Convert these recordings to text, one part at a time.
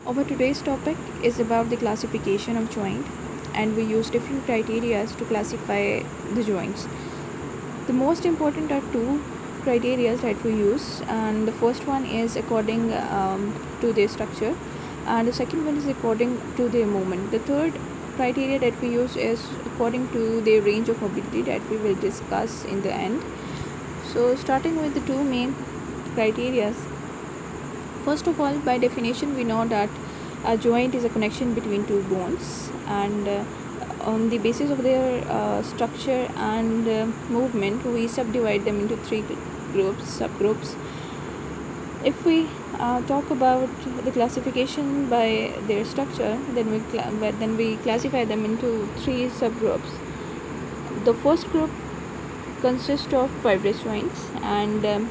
Our today's topic is about the classification of joint, and we use different criteria to classify the joints. The most important are two criteria that we use, and the first one is according to their structure, and the second one is according to their movement. The third criteria that we use is according to their range of mobility that we will discuss in the end. So starting with the two main criteria. First of all, by definition, we know that a joint is a connection between two bones, and on the basis of their structure and movement, we subdivide them into three subgroups. If we talk about the classification by their structure, then we classify them into three subgroups. The first group consists of fibrous joints, and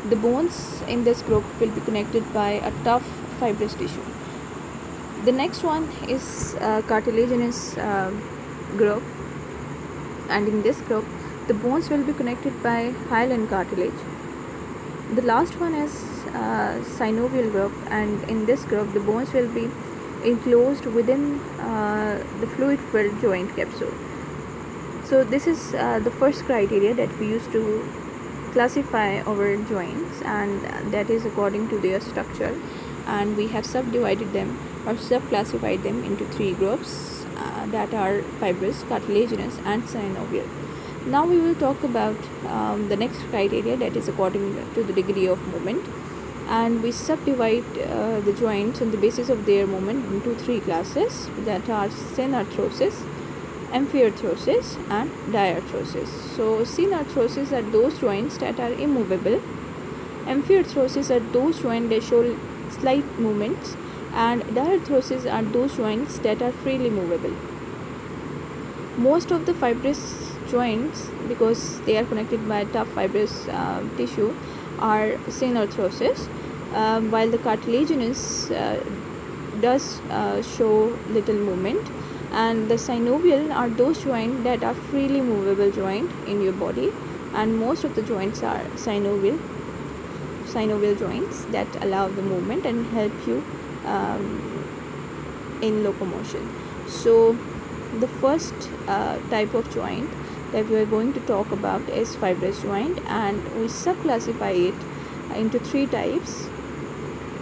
the bones in this group will be connected by a tough fibrous tissue. The next one is cartilaginous group, and in this group the bones will be connected by hyaline cartilage. The last one is synovial group, and in this group the bones will be enclosed within the fluid filled joint capsule. So this is the first criteria that we use to classify our joints, and that is according to their structure, and we have subdivided them or subclassified them into three groups that are fibrous, cartilaginous, and synovial. Now we will talk about the next criteria, that is according to the degree of movement, and we subdivide the joints on the basis of their movement into three classes, that are synarthrosis, amphiarthrosis, and diarthrosis. So synarthrosis are those joints that are immovable, amphiarthrosis are those joints that show slight movements, and diarthrosis are those joints that are freely movable. Most of the fibrous joints, because they are connected by tough fibrous tissue, are synarthrosis, while the cartilaginous does show little movement, and the synovial are those joints that are freely movable joint in your body, and most of the joints are synovial joints that allow the movement and help you in locomotion. So the first type of joint that we are going to talk about is fibrous joint, and we subclassify it into three types,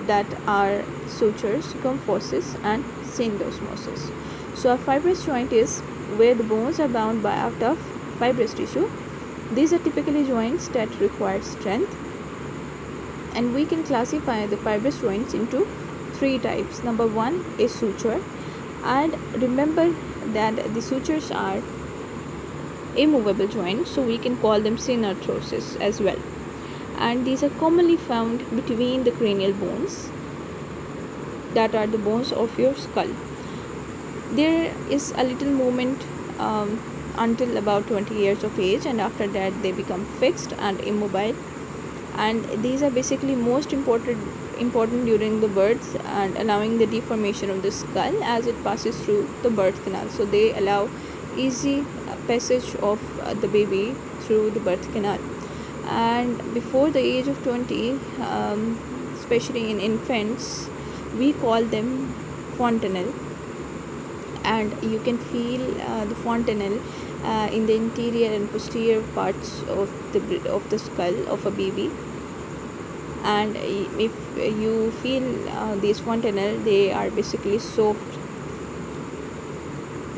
that are sutures, gumphoses, and syndesmosis. So a fibrous joint is where the bones are bound by a tough fibrous tissue. These are typically joints that require strength, and we can classify the fibrous joints into three types. Number one is suture, and remember that the sutures are immovable joints, so we can call them synarthrosis as well, and these are commonly found between the cranial bones, that are the bones of your skull. There is a little movement until about 20 years of age, and after that they become fixed and immobile, and these are basically most important during the birth, and allowing the deformation of the skull as it passes through the birth canal. So they allow easy passage of the baby through the birth canal. And before the age of 20, especially in infants, we call them fontanelle, and you can feel the fontanelle in the interior and posterior parts of the skull of a baby. And if you feel these fontanelle, they are basically soft.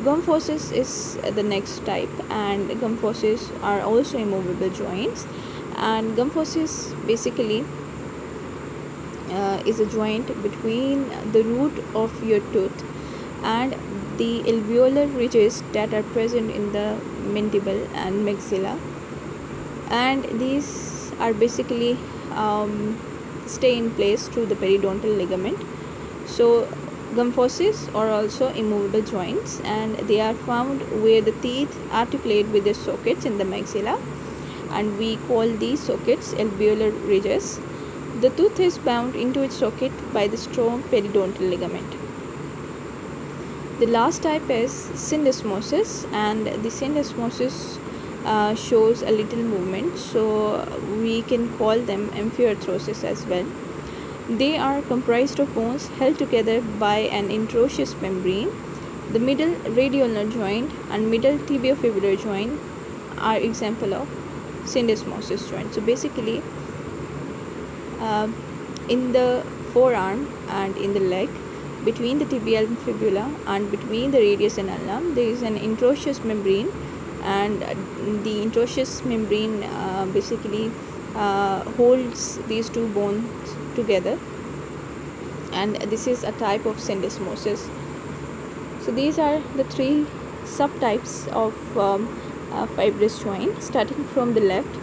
Gumphoses is the next type, and gumphoses are also immovable joints, and gumphoses basically is a joint between the root of your tooth and the alveolar ridges that are present in the mandible and maxilla, and these are basically stay in place through the periodontal ligament. So gumphoses are also immovable joints, and they are found where the teeth articulate with their sockets in the maxilla, and we call these sockets alveolar ridges. The tooth is bound into its socket by the strong periodontal ligament. The last type is syndesmosis, and the syndesmosis shows a little movement, so we can call them amphiarthrosis as well. They are comprised of bones held together by an interosseous membrane. The middle radioulnar joint and middle tibiofibular joint are example of syndesmosis joint. So basically, uh, in the forearm and in the leg, between the tibial fibula and between the radius and ulna, there is an interosseous membrane, and the interosseous membrane basically holds these two bones together, and this is a type of syndesmosis. So these are the three subtypes of fibrous joint. Starting from the left,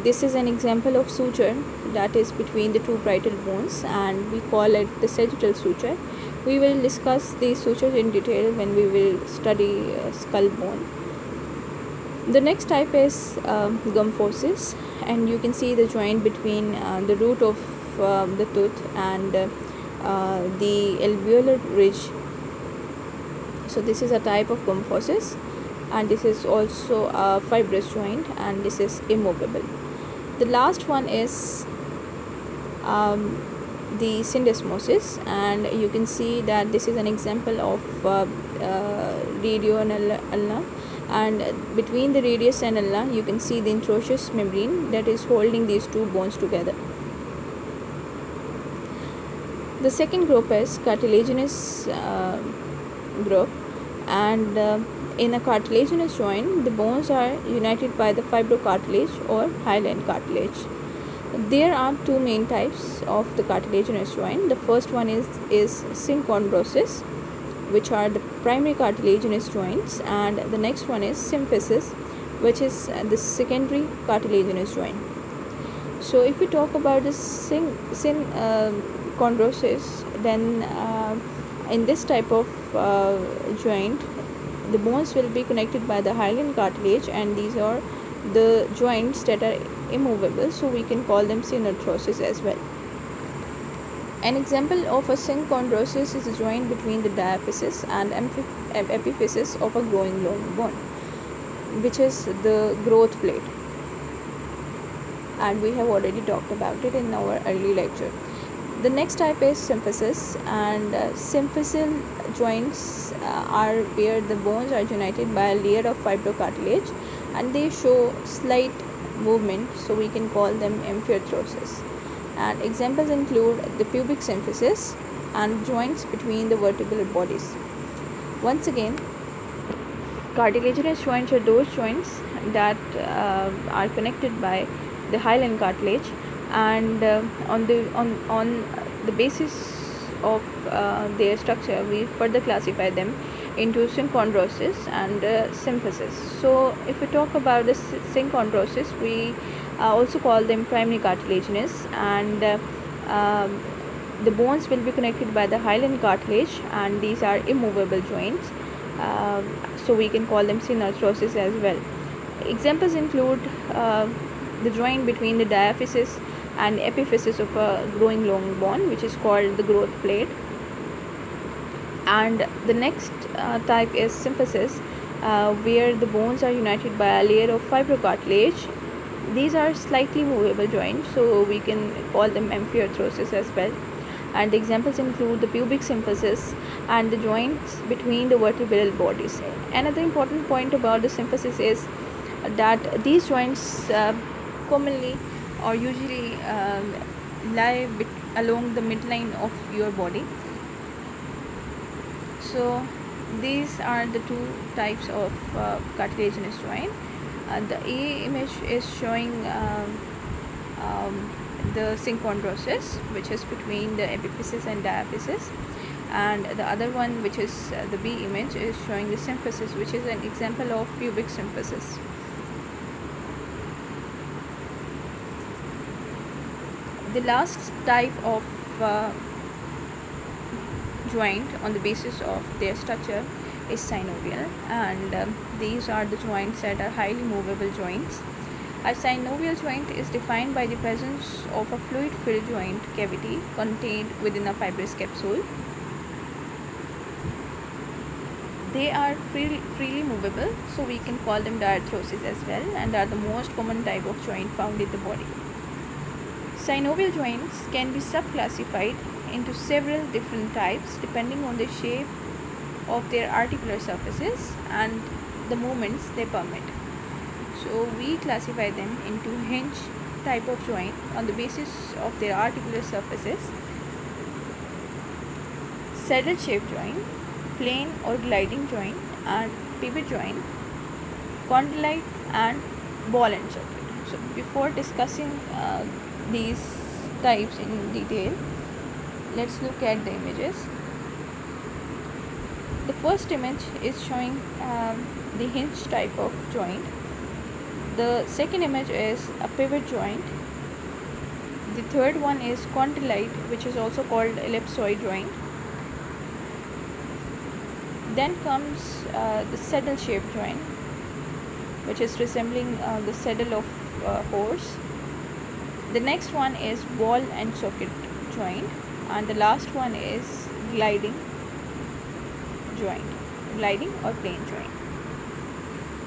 this is an example of suture that is between the two parietal bones, and we call it the sagittal suture. We will discuss these sutures in detail when we will study skull bone. The next type is gymphosis, and you can see the joint between the root of the tooth and the alveolar ridge. So this is a type of gymphosis, and this is also a fibrous joint, and this is immovable. The last one is the syndesmosis, and you can see that this is an example of radioulnar, and between the radius and ulna you can see the interosseous membrane that is holding these two bones together. The second group is cartilaginous group, and in a cartilaginous joint the bones are united by the fibrocartilage or hyaline cartilage. There are two main types of the cartilaginous joint. The first one is synchondrosis, which are the primary cartilaginous joints, and the next one is symphysis, which is the secondary cartilaginous joint. So if we talk about the synchondrosis, then in this type of joint the bones will be connected by the hyaline cartilage, and these are the joints that are immovable, so we can call them synarthrosis as well. An example of a synchondrosis is a joint between the diaphysis and epiphysis of a growing long bone, which is the growth plate, and we have already talked about it in our early lecture. The next type is symphysis, and symphysis joints are where the bones are united by a layer of fibrocartilage, and they show slight movement, so we can call them amphiarthrosis. And examples include the pubic symphysis and joints between the vertebral bodies. Once again, cartilaginous joints are those joints that are connected by the hyaline cartilage, and on the basis of their structure we further classify them into synchondrosis and symphysis. So if we talk about the synchondrosis, we also call them primary cartilaginous, and the bones will be connected by the hyaline cartilage, and these are immovable joints, so we can call them synarthrosis as well. Examples include the joint between the diaphysis and epiphysis of a growing long bone, which is called the growth plate. And the next type is symphysis, where the bones are united by a layer of fibrocartilage. These are slightly movable joints, so we can call them amphiarthrosis as well. And the examples include the pubic symphysis and the joints between the vertebral bodies. Another important point about the symphysis is that these joints commonly or usually lie along the midline of your body. So these are the two types of cartilaginous joint. The A image is showing the synchondrosis, which is between the epiphysis and diaphysis, and the other one, which is the B image, is showing the symphysis, which is an example of pubic symphysis. The last type of joint on the basis of their structure is synovial, and these are the joints that are highly movable joints. A synovial joint is defined by the presence of a fluid-filled joint cavity contained within a fibrous capsule. They are freely movable, so we can call them diarthrosis as well, and are the most common type of joint found in the body. Synovial joints can be subclassified into several different types depending on the shape of their articular surfaces and the movements they permit. So we classify them into hinge type of joint on the basis of their articular surfaces, saddle shaped joint, plane or gliding joint, and pivot joint, condylite, and ball and socket. So before discussing these types in detail, let's look at the images. The first image is showing the hinge type of joint. The second image is a pivot joint. The third one is condylite, which is also called ellipsoid joint. Then comes the saddle shaped joint, which is resembling the saddle of a horse. The next one is ball and socket joint, and the last one is gliding joint, gliding or plane joint.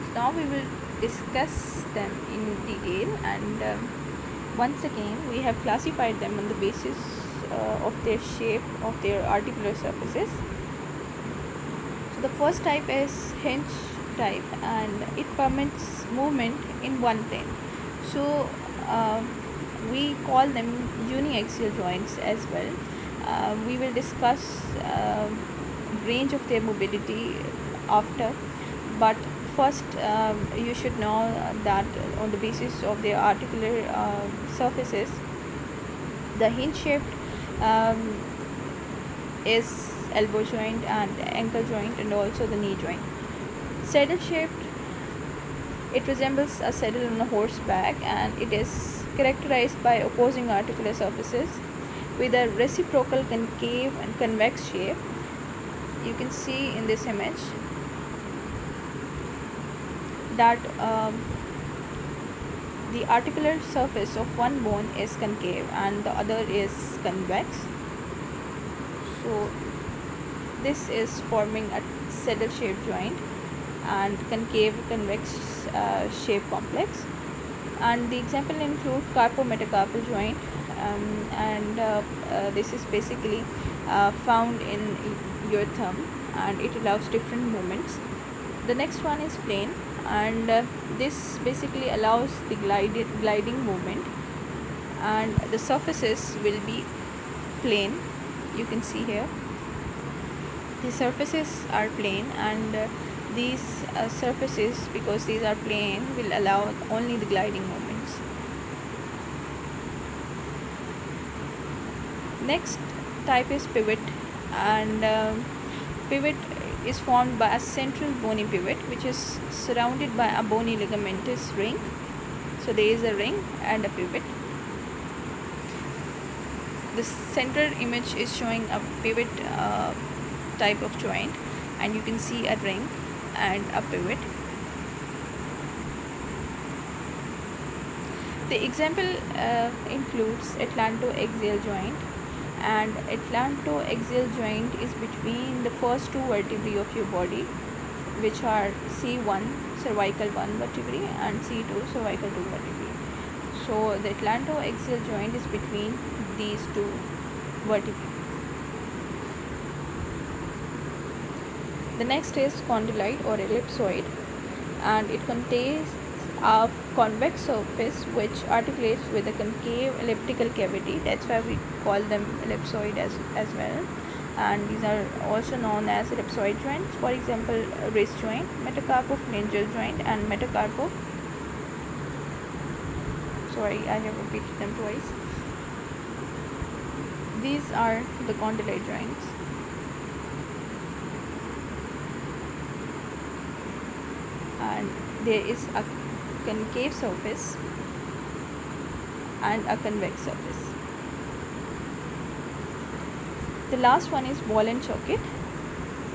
So now we will discuss them in detail, and once again we have classified them on the basis of their shape of their articular surfaces. So the first type is hinge type, and it permits movement in one plane. So we call them uniaxial joints as well. We will discuss range of their mobility after, but first you should know that on the basis of their articular surfaces, the hinge shaped is elbow joint and ankle joint, and also the knee joint. Saddle shaped, it resembles a saddle on a horseback, and it is characterized by opposing articular surfaces with a reciprocal concave and convex shape. You can see in this image that the articular surface of one bone is concave and the other is convex. So this is forming a saddle shaped joint and concave convex shape complex. And the example include carpometacarpal joint, and this is basically found in your thumb, and it allows different movements. The next one is plane, and this basically allows the gliding movement, and the surfaces will be plane. You can see here the surfaces are plane, and these surfaces, because these are plane, will allow only the gliding movements. Next type is pivot, and pivot is formed by a central bony pivot which is surrounded by a bony ligamentous ring. So there is a ring and a pivot. The center image is showing a pivot type of joint, and you can see a ring and a pivot. The example includes atlantoaxial joint, and atlantoaxial joint is between the first two vertebrae of your body, which are C1 cervical 1 vertebrae and C2 cervical 2 vertebrae. So the atlantoaxial joint is between these two vertebrae. The next is condylite or ellipsoid, and it contains a convex surface which articulates with a concave elliptical cavity. That's why we call them ellipsoid as well. And these are also known as ellipsoid joints. For example, wrist joint, metacarpophalangeal joint, and metacarpo. Sorry, I have repeated them twice. These are the condylite joints. And there is a concave surface and a convex surface. The last one is ball and socket,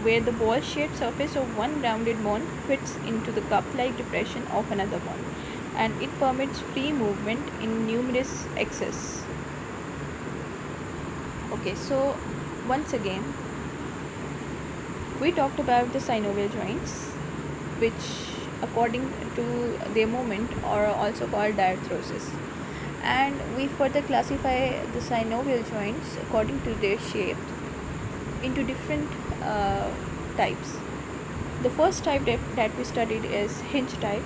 where the ball shaped surface of one rounded bone fits into the cup like depression of another bone, and it permits free movement in numerous axes. Okay, so once again we talked about the synovial joints, which according to their movement are also called diarthrosis. And we further classify the synovial joints according to their shape into different uh, types. The first type that we studied is hinge type,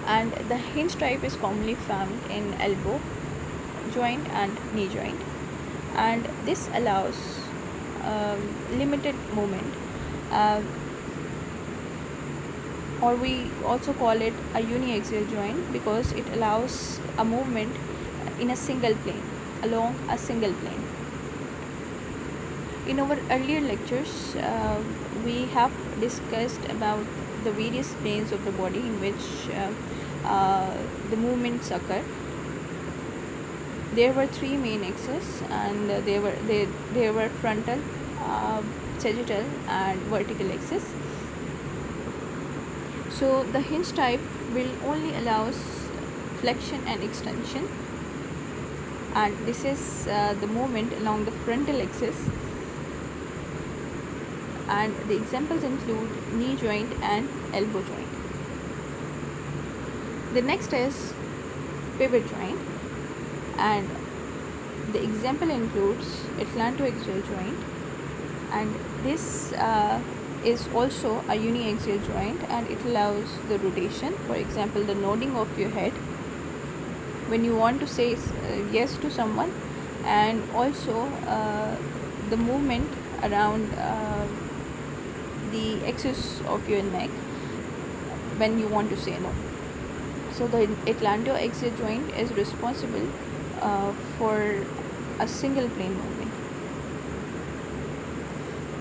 and the hinge type is commonly found in elbow joint and knee joint, and this allows limited movement, uh, or we also call it a uniaxial joint because it allows a movement in a single plane, along a single plane. In our earlier lectures, we have discussed about the various planes of the body in which the movements occur. There were three main axes, and there were frontal, sagittal, and vertical axis. So the hinge type will only allows flexion and extension, and this is the movement along the frontal axis, and the examples include knee joint and elbow joint. The next is pivot joint, and the example includes atlantoaxial joint, and this is also a uniaxial joint, and it allows the rotation. For example, the nodding of your head when you want to say yes to someone, and also the movement around the axis of your neck when you want to say no. So the atlantoaxial joint is responsible for a single plane movement.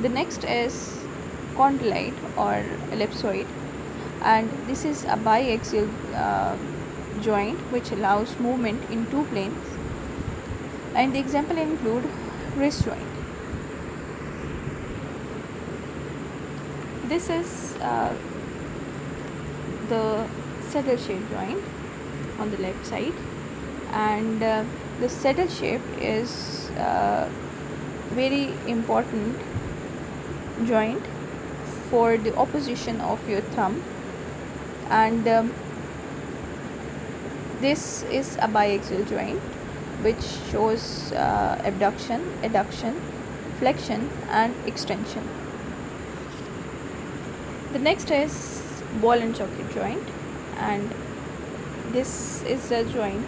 The next is chondrolite or ellipsoid, and this is a biaxial joint which allows movement in two planes, and the example include wrist joint. This is the saddle shape joint on the left side, and the saddle shape is very important joint for the opposition of your thumb, and this is a biaxial joint which shows abduction, adduction, flexion, and extension. The next is ball and socket joint, and this is a joint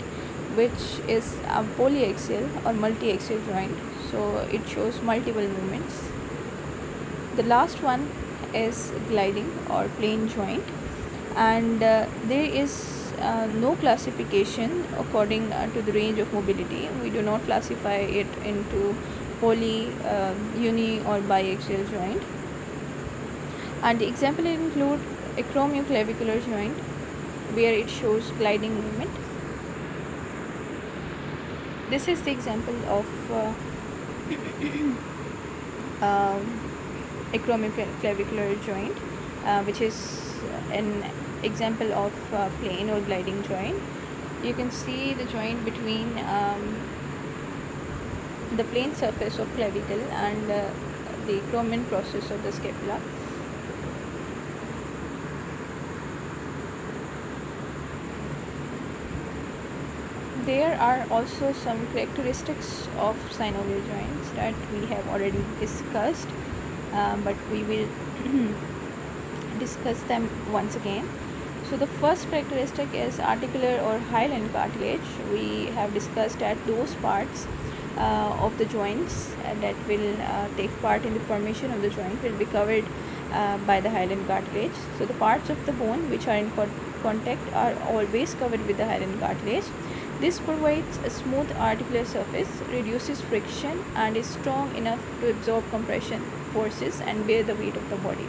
which is a polyaxial or multi-axial joint, so it shows multiple movements. The last one is gliding or plane joint, and there is no classification according to the range of mobility. We do not classify it into poly, uni, or biaxial joint. And the example include acromioclavicular joint, where it shows gliding movement. This is the example of acromioclavicular joint, which is an example of plane or gliding joint. You can see the joint between the plane surface of clavicle and the acromion process of the scapula. There are also some characteristics of synovial joints that we have already discussed, but we will discuss them once again. So the first characteristic is articular or hyaline cartilage. We have discussed that those parts of the joints that will take part in the formation of the joint will be covered by the hyaline cartilage. So the parts of the bone which are in contact are always covered with the hyaline cartilage. This provides a smooth articular surface, reduces friction, and is strong enough to absorb compression forces and bear the weight of the body.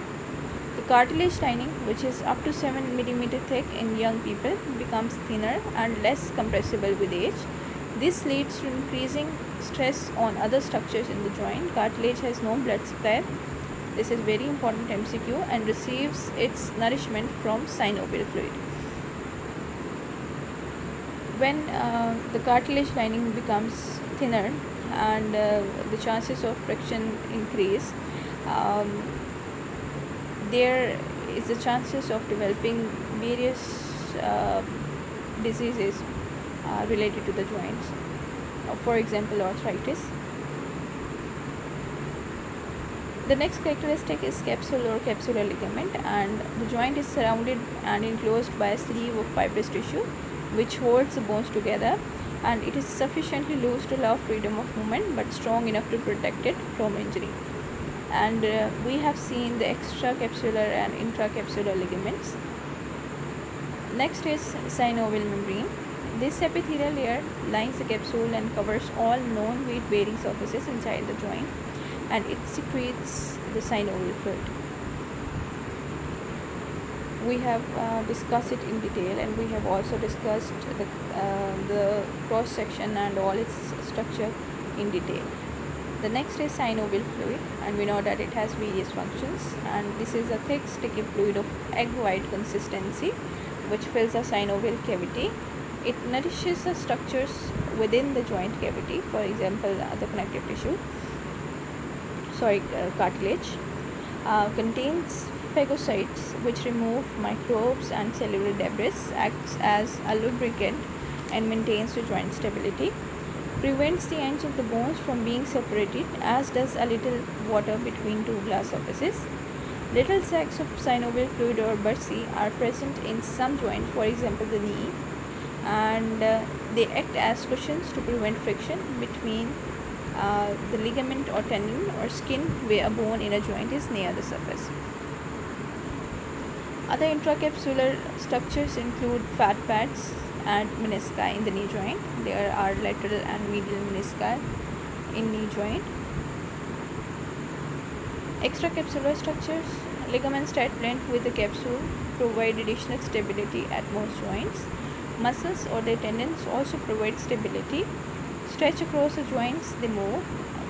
The cartilage lining, which is up to 7 mm thick in young people, becomes thinner and less compressible with age. This leads to increasing stress on other structures in the joint. Cartilage has no blood supply. This is very important MCQ, and receives its nourishment from synovial fluid. When the cartilage lining becomes thinner and the chances of friction increase, there is the chances of developing various diseases related to the joints. For example, arthritis. The next characteristic is capsule or capsular ligament, and the joint is surrounded and enclosed by a sleeve of fibrous tissue which holds the bones together, and it is sufficiently loose to allow freedom of movement but strong enough to protect it from injury. And we have seen the extracapsular and intracapsular ligaments. Next is synovial membrane. This epithelial layer lines the capsule and covers all known weight bearing surfaces inside the joint, and it secretes the synovial fluid. We have discussed it in detail, and we have also discussed the cross section and all its structure in detail. The next is synovial fluid, and we know that it has various functions, and this is a thick sticky fluid of egg white consistency which fills the synovial cavity. It nourishes the structures within the joint cavity, for example the connective tissue, cartilage. Contains phagocytes which remove microbes and cellular debris, acts as a lubricant and maintains the joint stability, prevents the ends of the bones from being separated, as does a little water between two glass surfaces. Little sacs of synovial fluid or bursae are present in some joints, for example the knee, and they act as cushions to prevent friction between the ligament or tendon or skin where a bone in a joint is near the surface. Other intracapsular structures include fat pads and menisci in the knee joint. There are lateral and medial menisci in knee joint. Extracapsular structures, ligaments that blend with the capsule provide additional stability at most joints. Muscles or their tendons also provide stability. Stretch across the joints, they move.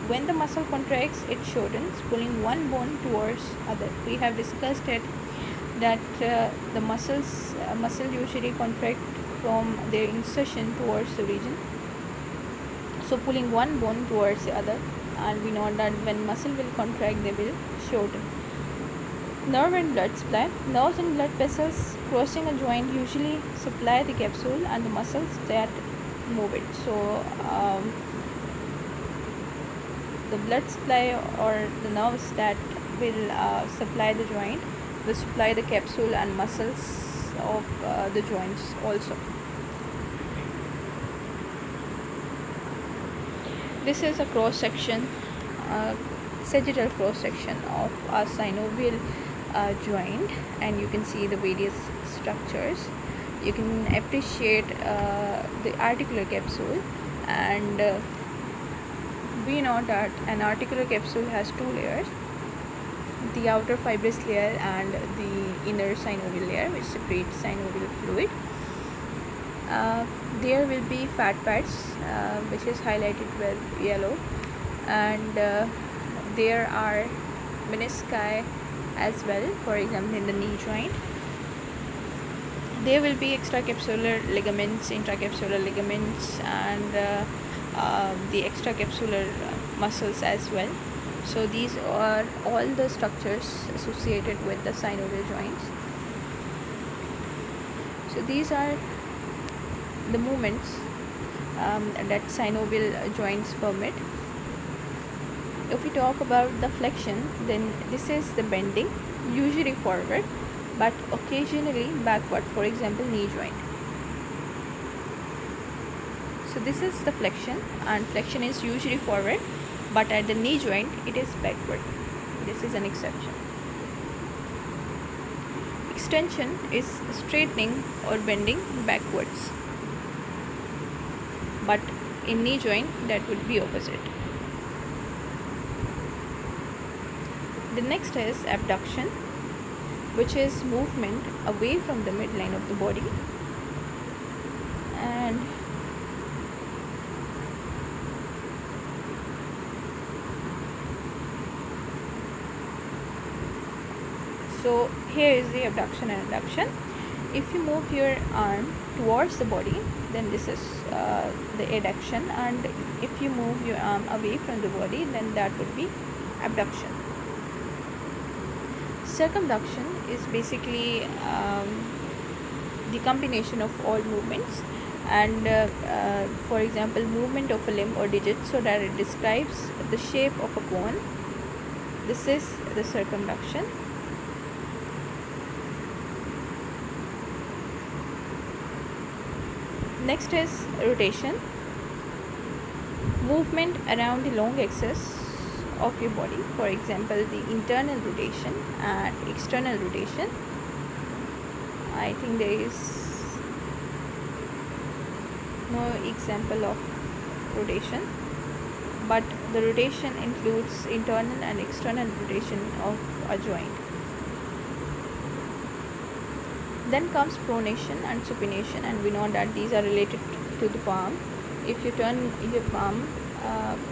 When the muscle contracts, it shortens, pulling one bone towards other. We have discussed it that the muscle usually contract from their insertion towards the region, so pulling one bone towards the other, and we know that when muscle will contract, they will shorten. Nerve and blood supply. Nerves and blood vessels crossing a joint usually supply the capsule and the muscles that move it. So the blood supply or the nerves that will supply the joint will supply the capsule and muscles of the joints also. This is a cross section, sagittal cross section of a synovial joint, and you can see the various structures. You can appreciate the articular capsule, and we know that an articular capsule has two layers, the outer fibrous layer and the inner synovial layer, which secretes synovial fluid. There will be fat pads, which is highlighted with yellow, and there are menisci as well, for example in the knee joint. There will be extracapsular ligaments, intracapsular ligaments, and the extracapsular muscles as well. So these are all the structures associated with the synovial joints. So these are the movements that synovial joints permit. If we talk about the flexion, then this is the bending, usually forward but occasionally backward, for example knee joint. So this is the flexion, and flexion is usually forward, but at the knee joint it is backward. This is an exception. Extension is straightening or bending backwards, but in knee joint that would be opposite. The next is abduction, which is movement away from the midline of the body, and so here is the abduction and adduction. If you move your arm towards the body, then this is the adduction, and if you move your arm away from the body, then that would be abduction. Circumduction is basically the combination of all movements. and for example movement of a limb or digit so that it describes the shape of a cone. This is the circumduction. Next is rotation, movement around the long axis of your body, for example the internal rotation and external rotation. I think there is no example of rotation, but the rotation includes internal and external rotation of a joint. Then comes pronation and supination, and we know that these are related to the palm. If you turn your palm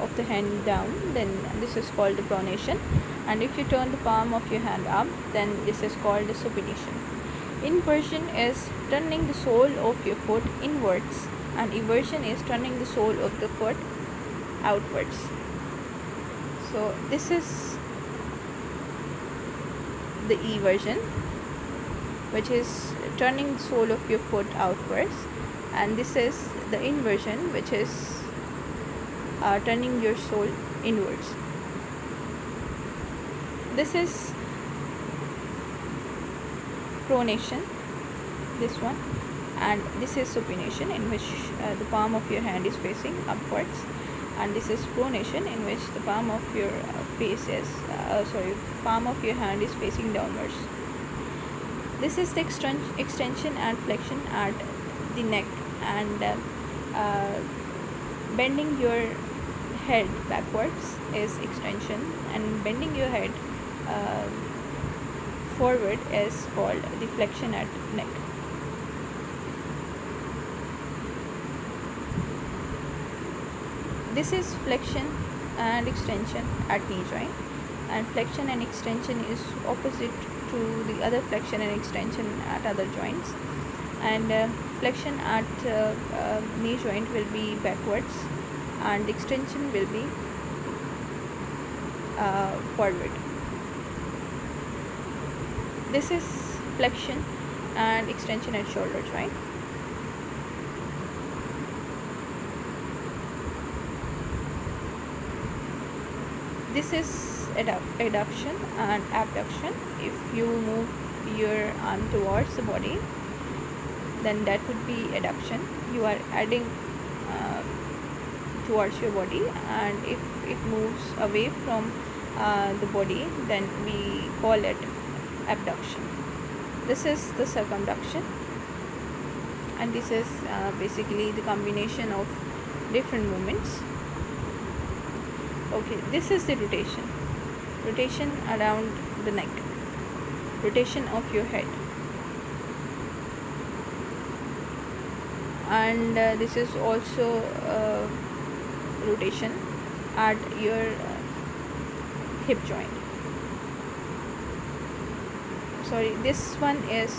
of the hand down, then this is called the pronation, and if you turn the palm of your hand up, then this is called the supination. Inversion is turning the sole of your foot inwards, and eversion is turning the sole of the foot outwards. So this is the eversion, which is turning the sole of your foot outwards, and this is the inversion, which is turning your sole inwards. This is pronation, this one, and this is supination, in which the palm of your hand is facing upwards, and this is pronation, in which the palm of your palm of your hand is facing downwards. This is the extension and flexion at the neck, and bending your head backwards is extension, and bending your head forward is called the flexion at neck. This is flexion and extension at knee joint, and flexion and extension is opposite to the other flexion and extension at other joints, and flexion at knee joint will be backwards and extension will be forward. This is flexion and extension at shoulder joint. This is adduction and abduction. If you move your arm towards the body, then that would be adduction. You are adding towards your body, and if it moves away from the body, then we call it abduction. This is the circumduction, and this is basically the combination of different movements. Okay, this is the rotation around the neck, rotation of your head, and this is also rotation at your hip joint. Sorry, this one is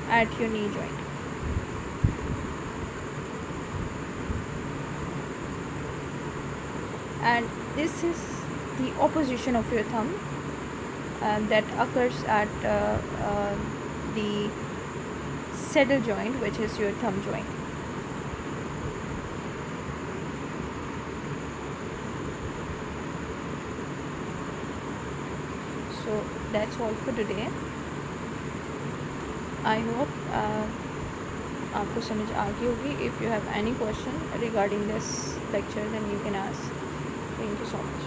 at your knee joint. And this is the opposition of your thumb that occurs at the saddle joint, which is your thumb joint. So that's all for today. I hope आपको समझ आ गई होगी. If you have any question regarding this lecture, then you can ask. Thank you so much.